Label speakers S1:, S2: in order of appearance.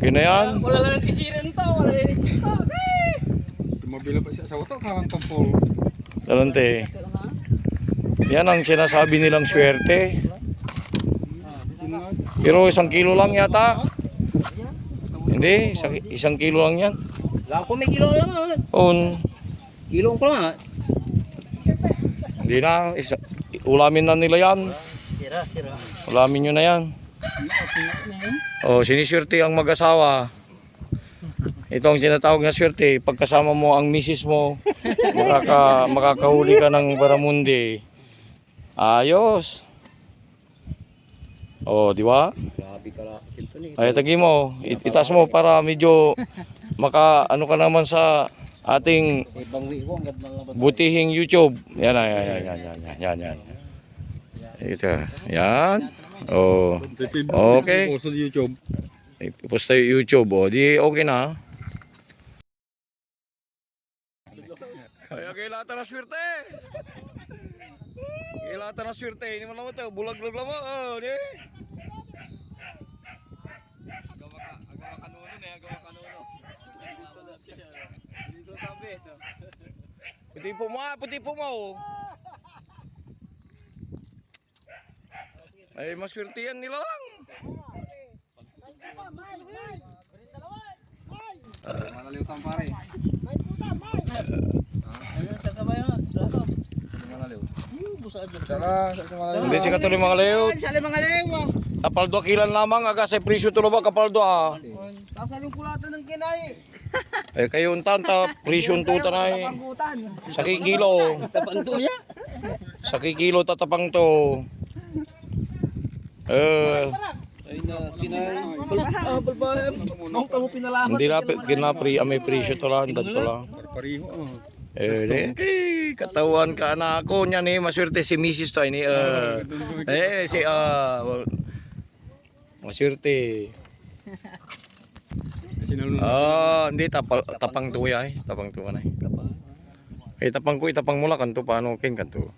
S1: Okay na yan.
S2: Wala lang kisirin to, wala lang ito.
S3: Mabila pa siya sa wato, karang tampol.
S1: Talante. Yan ang sinasabi nilang swerte. Pero 1 kilo lang yata. Hindi, 1 kilo lang yan.
S2: Lang ko may kilo lang. Kilong ko lang.
S1: Hindi na, ulamin na nila yan.
S2: Sira.
S1: Ulamin nyo na yan. Siniswerte ang mag-asawa. Ito ang sinatawag na swerte. Pagkasama mo ang misis mo, makakahuli ka ng baramundi. Ayos. Di ba?
S2: Grabe ka lang.
S1: Ay, tagi mo. Itaas mo para medyo ano ka naman sa ating butihing YouTube. Yan. Ito. Yan. Okay.
S3: Post sa YouTube.
S1: Ipost tayo YouTube. Di okay na. Kaya kailatan na swerte. Kailatan na swerte. Ini mo naman ito. Bulag-lag naman. Di. Agawa kanuno na.
S2: Dito sabi ito.
S1: Puti po mo. Ay, maswerte yan nila lang.
S3: Malaliw tang pare. Malaliw.
S1: Hindi si katuloy mga lew.
S2: Sali mga lewa.
S1: Kapaldo kilan lamang. Aga sa presyo tulo ba kapaldo
S2: Sasaling kulatan ng kinay.
S1: Kayo untan ta presyo tuta na Sa kikilo.
S2: Tapanto niya.
S1: Sa kikilo tatapang to.
S2: Ay na kinay. Balbalam. Nung tamo pinalaman.
S1: Hindi na kinapri may presyo to lang. Dat to lang.
S3: Pariho.
S1: Katawan ka na ako niya ni maswerte si Mrs. to ni maswerte. Hindi tapang to ay. Tapang to na. Tapang ko itapang mula kanto paano kin kanto.